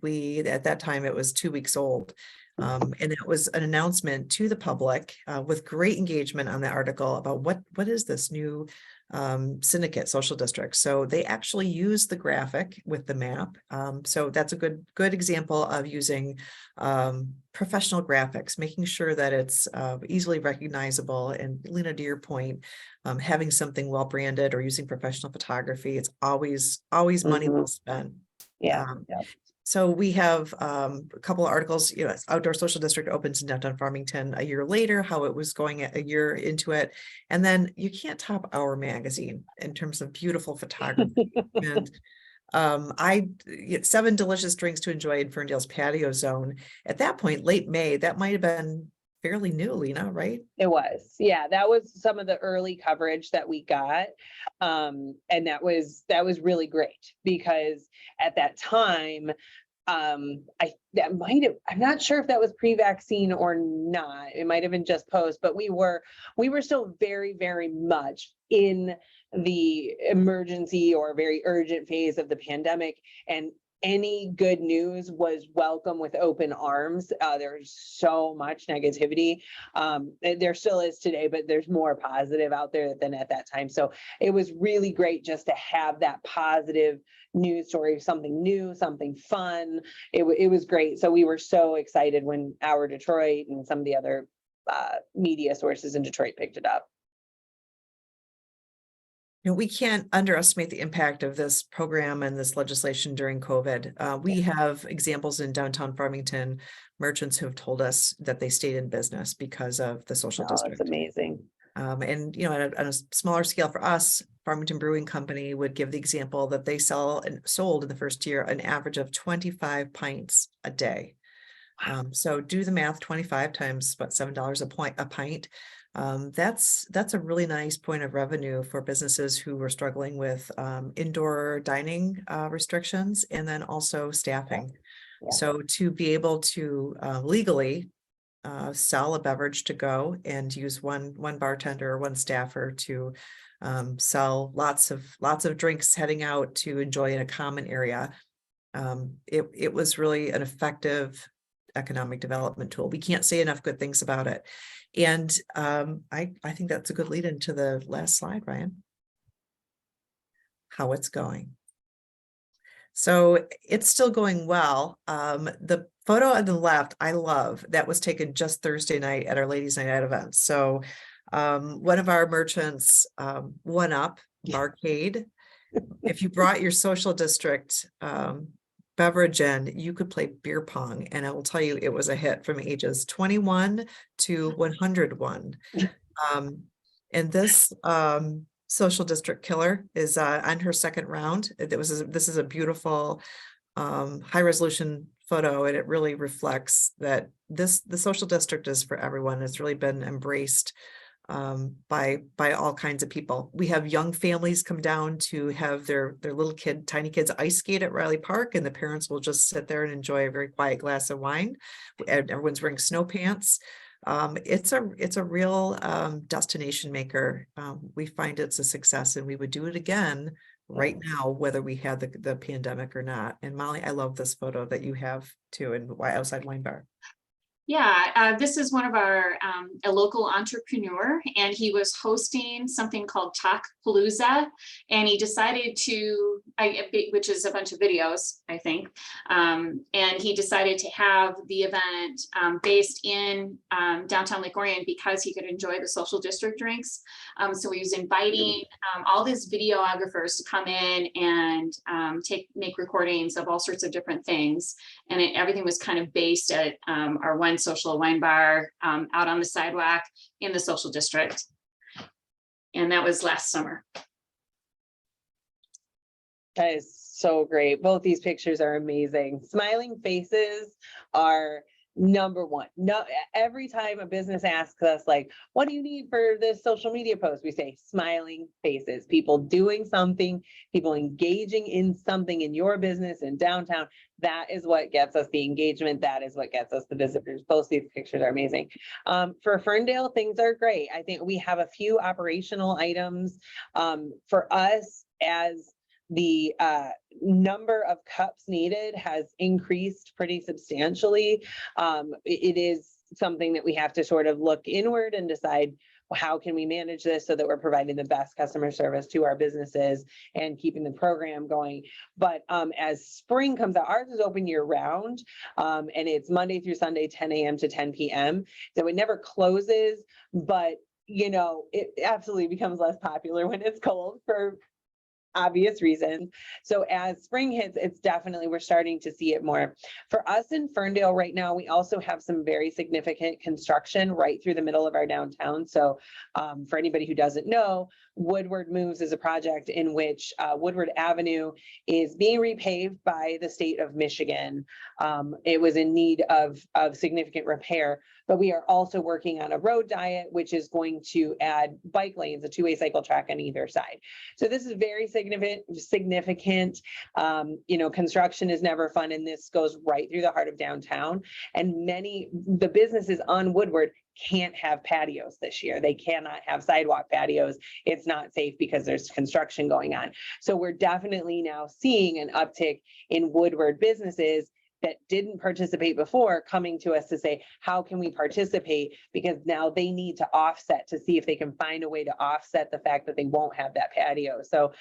Speaker 2: at that time it was 2 weeks old. And it was an announcement to the public with great engagement on the article about what is this new syndicate social district. So they actually use the graphic with the map. So that's a good example of using professional graphics, making sure that it's easily recognizable. And Lena, to your point, having something well branded or using professional photography, it's always money well spent.
Speaker 4: Yeah.
Speaker 2: So we have a couple of articles, Outdoor Social District opens in downtown Farmington a year later, how it was going a year into it. And then you can't top Our magazine in terms of beautiful photography. And 7 delicious drinks to enjoy in Ferndale's patio zone. At that point, late May, that might have been fairly new, Lena, right?
Speaker 4: It was. Yeah, that was some of the early coverage that we got. And that was really great because at that time, I'm not sure if that was pre-vaccine or not. It might have been just post, but we were still very, very much in the emergency or very urgent phase of the pandemic, and any good news was welcome with open arms. There's so much negativity. There still is today, but there's more positive out there than at that time. So it was really great just to have that positive news story, something new, something fun. It was great. So we were so excited when Our Detroit and some of the other media sources in Detroit picked it up.
Speaker 2: We can't underestimate the impact of this program and this legislation during COVID. We have examples in downtown Farmington, merchants who have told us that they stayed in business because of the social district.
Speaker 4: That's amazing.
Speaker 2: And on a smaller scale for us, Farmington Brewing Company would give the example that they sold in the first year an average of 25 pints a day. So do the math, 25 times about $7 a pint. That's a really nice point of revenue for businesses who were struggling with indoor dining restrictions and then also staffing.
Speaker 4: Yeah.
Speaker 2: So to be able to legally sell a beverage to go and use one bartender or one staffer to sell lots of drinks heading out to enjoy in a common area. It was really an effective economic development tool. We can't say enough good things about it. And I think that's a good lead into the last slide, Ryan. How it's going. So it's still going well. The photo on the left, I love, that was taken just Thursday night at our Ladies Night Out event. So one of our merchants, One Up, Barcade, if you brought your social district beverage in, you could play beer pong, and I will tell you it was a hit from ages 21 to 101. And this social district killer is on her second round. This is a beautiful high resolution photo, and it really reflects that the social district is for everyone. It's really been embraced by all kinds of people. We have young families come down to have their little tiny kids ice skate at Riley Park, and the parents will just sit there and enjoy a very quiet glass of wine. And everyone's wearing snow pants. It's a real destination maker. We find it's a success, and we would do it again right now, whether we had the pandemic or not. And Molly, I love this photo that you have too, and outside wine bar.
Speaker 3: Yeah, this is one of our, a local entrepreneur, and he was hosting something called Talk Palooza, and he decided to, which is a bunch of videos, I think, and he decided to have the event based in downtown Lake Orion because he could enjoy the social district drinks. So he was inviting all these videographers to come in and make recordings of all sorts of different things, and everything was kind of based at our one social wine bar out on the sidewalk in the social district. And that was last summer.
Speaker 4: That is so great. Both these pictures are amazing. Smiling faces are number one. No, every time a business asks us, like, what do you need for this social media post? We say smiling faces, people doing something, people engaging in something in your business in downtown. That is what gets us the engagement. That is what gets us the visitors. Both these pictures are amazing. For Ferndale, things are great. I think we have a few operational items for us as the number of cups needed has increased pretty substantially. It is something that we have to sort of look inward and decide, how can we manage this so that we're providing the best customer service to our businesses and keeping the program going. But as spring comes out, ours is open year round, and it's Monday through Sunday, 10 a.m. to 10 p.m. So it never closes, but you know, it absolutely becomes less popular when it's cold for obvious reasons. So as spring hits, it's definitely, we're starting to see it more. For us in Ferndale right now, we also have some very significant construction right through the middle of our downtown. So for anybody who doesn't know, Woodward Moves is a project in which Woodward Avenue is being repaved by the state of Michigan. It was in need of significant repair, but we are also working on a road diet, which is going to add bike lanes, a two-way cycle track on either side. So this is very significant. You know, construction is never fun, and this goes right through the heart of downtown. And the businesses on Woodward can't have patios this year. They cannot have sidewalk patios. It's not safe because there's construction going on. So we're definitely now seeing an uptick in Woodward businesses that didn't participate before coming to us to say, how can we participate? Because now they need to offset to see if they can find a way to offset the fact that they won't have that patio. So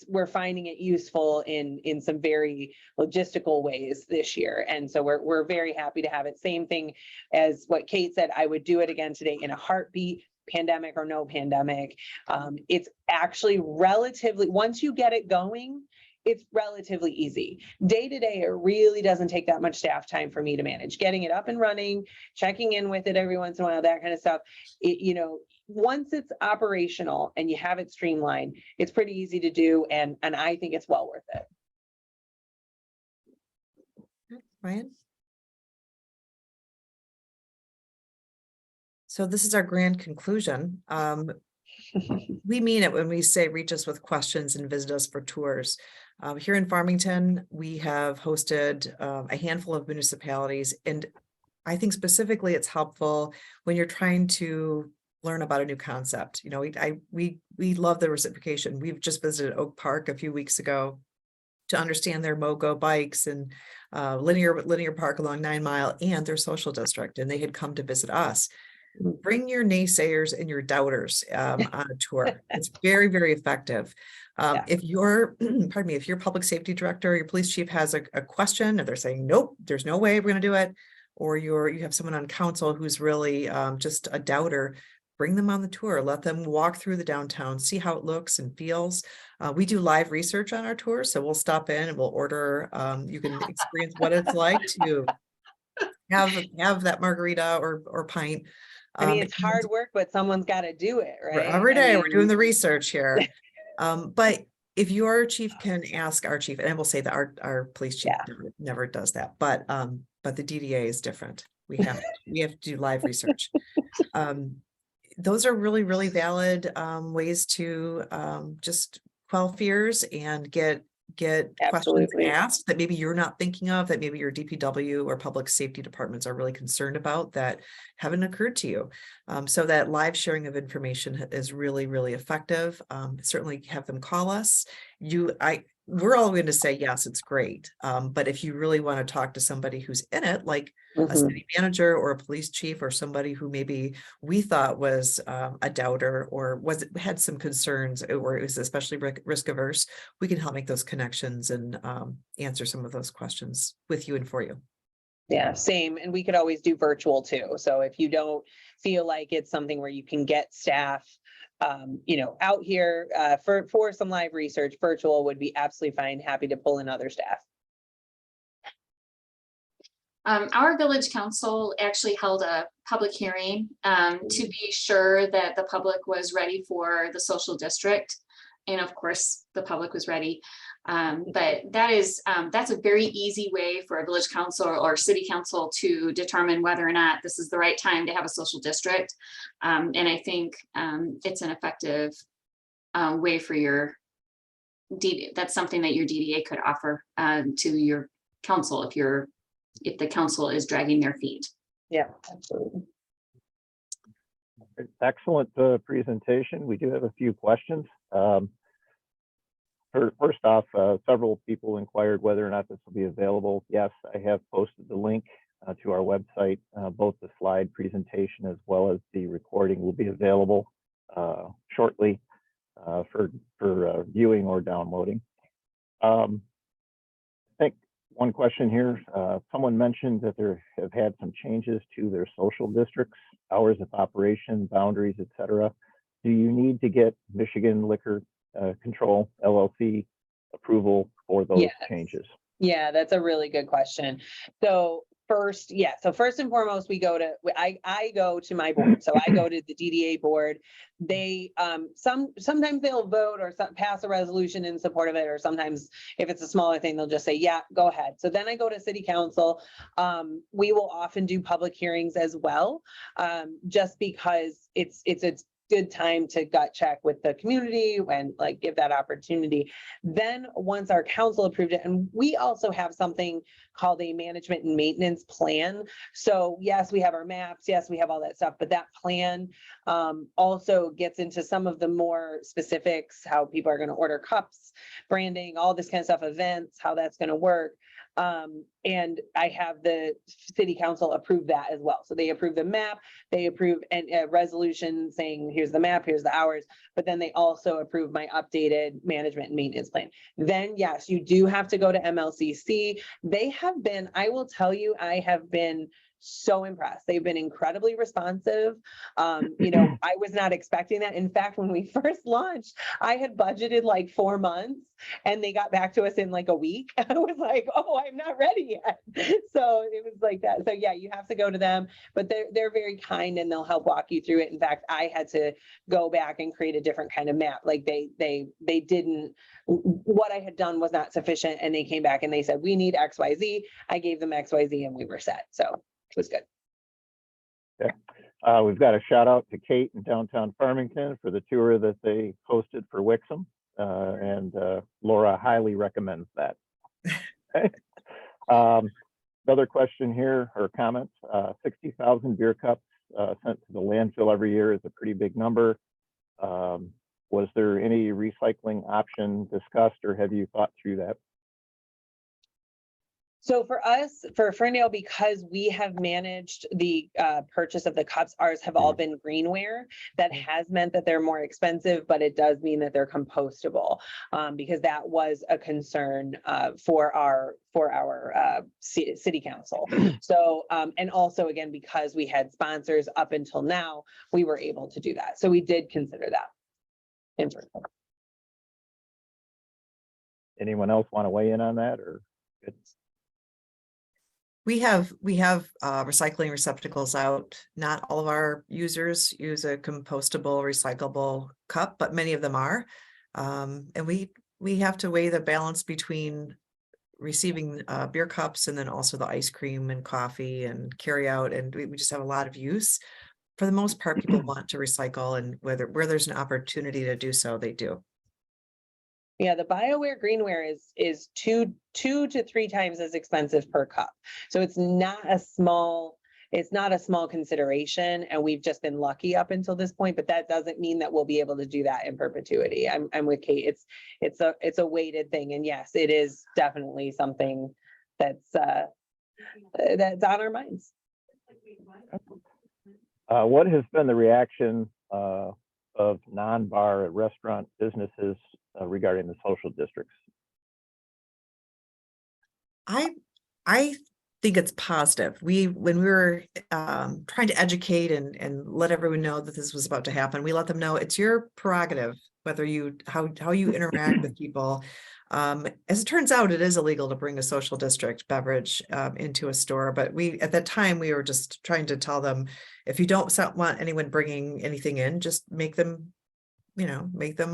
Speaker 4: we're finding it useful in some very logistical ways this year. And so we're very happy to have it. Same thing as what Kate said, I would do it again today in a heartbeat, pandemic or no pandemic. It's actually relatively, once you get it going, it's relatively easy. Day to day, it really doesn't take that much staff time for me to manage. Getting it up and running, checking in with it every once in a while, that kind of stuff. You know, once it's operational and you have it streamlined, it's pretty easy to do, and I think it's well worth it.
Speaker 2: Ryan? So this is our grand conclusion. We mean it when we say reach us with questions and visit us for tours. Here in Farmington, we have hosted a handful of municipalities, and I think specifically it's helpful when you're trying to learn about a new concept. You know, we love the reciprocation. We've just visited Oak Park a few weeks ago to understand their MoGo bikes and linear park along 9 Mile and their social district, and they had come to visit us. Bring your naysayers and your doubters on a tour. It's very, very effective. If your if your public safety director or your police chief has a question, and they're saying, nope, there's no way we're going to do it, or you have someone on council who's really just a doubter, bring them on the tour. Let them walk through the downtown, see how it looks and feels. We do live research on our tours, so we'll stop in and we'll order. You can experience what it's like to have that margarita or pint.
Speaker 4: I mean, it's hard work, but someone's got to do it, right?
Speaker 2: Every day we're doing the research here. But if your chief can ask our chief, and I will say that our police chief never does that, but the DDA is different. We have to do live research. those are really, really valid ways to just quell fears and get questions
Speaker 4: Absolutely.
Speaker 2: asked that maybe you're not thinking of, that maybe your DPW or public safety departments are really concerned about that haven't occurred to you. So that live sharing of information is really, really effective. Certainly have them call us. We're all going to say, yes, it's great. But if you really want to talk to somebody who's in it, like a city manager or a police chief or somebody who maybe we thought was a doubter or had some concerns or is especially risk averse, we can help make those connections and answer some of those questions with you and for you.
Speaker 4: Yeah, same. And we could always do virtual too. So if you don't feel like it's something where you can get staff, out here for some live research, virtual would be absolutely fine. Happy to pull in other staff.
Speaker 3: Our village council actually held a public hearing to be sure that the public was ready for the social district. And of course, the public was ready. But that's a very easy way for a village council or city council to determine whether or not this is the right time to have a social district. And I think it's an effective way for your DDA. That's something that your DDA could offer to your council if the council is dragging their feet.
Speaker 4: Yeah, absolutely.
Speaker 6: Excellent presentation. We do have a few questions. First off, several people inquired whether or not this will be available. Yes, I have posted the link to our website. Both the slide presentation as well as the recording will be available shortly for viewing or downloading. I think one question here, someone mentioned that there have had some changes to their social districts, hours of operation, boundaries, etc. Do you need to get Michigan Liquor Control LLC approval for those changes?
Speaker 4: Yeah, that's a really good question. So first and foremost, I go to my board. So I go to the DDA board. They sometimes they'll vote or pass a resolution in support of it, or sometimes if it's a smaller thing, they'll just say, yeah, go ahead. So then I go to city council. We will often do public hearings as well, just because it's good time to gut check with the community and like give that opportunity. Then once our council approved it, and we also have something called a management and maintenance plan. So yes, we have our maps, yes, we have all that stuff, but that plan also gets into some of the more specifics, how people are going to order cups, branding, all this kind of stuff, events, how that's going to work. And I have the city council approve that as well. So they approve the map, they approve a resolution saying, here's the map, here's the hours, but then they also approve my updated management and maintenance plan. Then yes, you do have to go to MLCC. They have been, I will tell you, I have been so impressed. They've been incredibly responsive. I was not expecting that. In fact, when we first launched, I had budgeted like 4 months and they got back to us in like a week. I was like, oh, I'm not ready yet. So it was like that. So yeah, you have to go to them, but they're very kind and they'll help walk you through it. In fact, I had to go back and create a different kind of map. Like they didn't, what I had done was not sufficient. And they came back and they said, we need XYZ. I gave them XYZ and we were set. So it was good.
Speaker 6: Okay. We've got a shout out to Kate in downtown Farmington for the tour that they hosted for Wixom, and Laura highly recommends that. Okay. Another question here or comments, 60,000 beer cups sent to the landfill every year is a pretty big number. Was there any recycling option discussed or have you thought through that?
Speaker 4: So for us, for Ferndale, because we have managed the purchase of the cups, ours have all been greenware. That has meant that they're more expensive, but it does mean that they're compostable, because that was a concern for our city council. So, and also again, because we had sponsors up until now, we were able to do that. So we did consider that.
Speaker 6: Anyone else want to weigh in on that, or it's
Speaker 2: We have recycling receptacles out. Not all of our users use a compostable, recyclable cup, but many of them are. And we have to weigh the balance between receiving beer cups and then also the ice cream and coffee and carry out. And we just have a lot of use for the most part, people want to recycle, and where there's an opportunity to do so, they do.
Speaker 4: Yeah, the BioWare greenware is two to three times as expensive per cup. So it's not a small consideration, and we've just been lucky up until this point, but that doesn't mean that we'll be able to do that in perpetuity. I'm with Kate. It's a weighted thing, and yes, it is definitely something that's on our minds.
Speaker 6: What has been the reaction of non-bar restaurant businesses regarding the social districts?
Speaker 2: I think it's positive. When we were trying to educate and let everyone know that this was about to happen, we let them know it's your prerogative whether how you interact with people. As it turns out, it is illegal to bring a social district beverage into a store, but at that time we were just trying to tell them, if you don't want anyone bringing anything in, just make them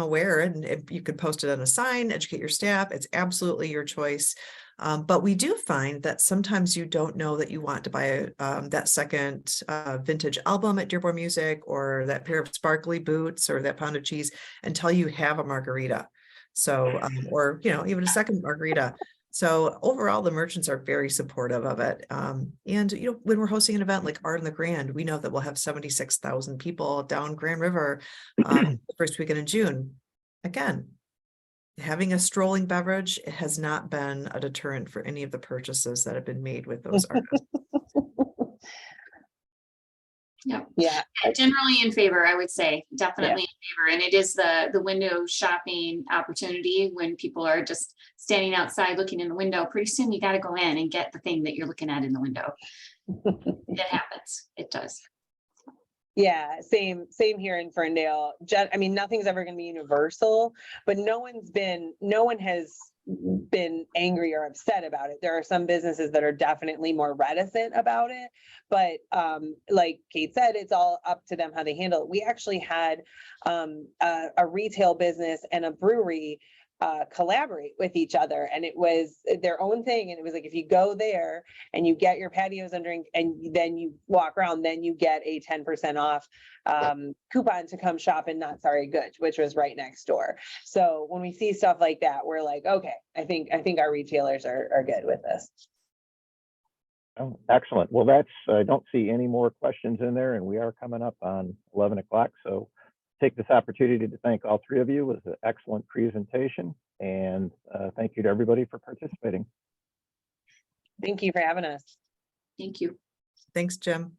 Speaker 2: aware, and if you could post it on a sign, educate your staff. It's absolutely your choice. But we do find that sometimes you don't know that you want to buy that second vintage album at Dearborn Music, or that pair of sparkly boots, or that pound of cheese until you have a margarita. So, or, even a second margarita. So overall, the merchants are very supportive of it. And, when we're hosting an event like Art in the Grand, we know that we'll have 76,000 people down Grand River the first weekend in June. Again, having a strolling beverage, it has not been a deterrent for any of the purchases that have been made with those artists.
Speaker 4: Yeah.
Speaker 3: Generally in favor, I would say, definitely in favor. And it is the window shopping opportunity when people are just standing outside looking in the window. Pretty soon you got to go in and get the thing that you're looking at in the window. It happens. It does.
Speaker 4: Yeah, same here in Ferndale. Nothing's ever going to be universal, but no one has been angry or upset about it. There are some businesses that are definitely more reticent about it, but like Kate said, it's all up to them how they handle it. We actually had a retail business and a brewery collaborate with each other, and it was their own thing. And it was like, if you go there and you get your patios and drink, and then you walk around, then you get a 10% off coupon to come shop in Not Sorry Goods, which was right next door. So when we see stuff like that, we're like, okay, I think our retailers are good with this.
Speaker 6: Oh, excellent. Well, I don't see any more questions in there, and we are coming up on 11 o'clock. So take this opportunity to thank all three of you. It was an excellent presentation, and thank you to everybody for participating.
Speaker 4: Thank you for having us.
Speaker 3: Thank you.
Speaker 2: Thanks, Jim.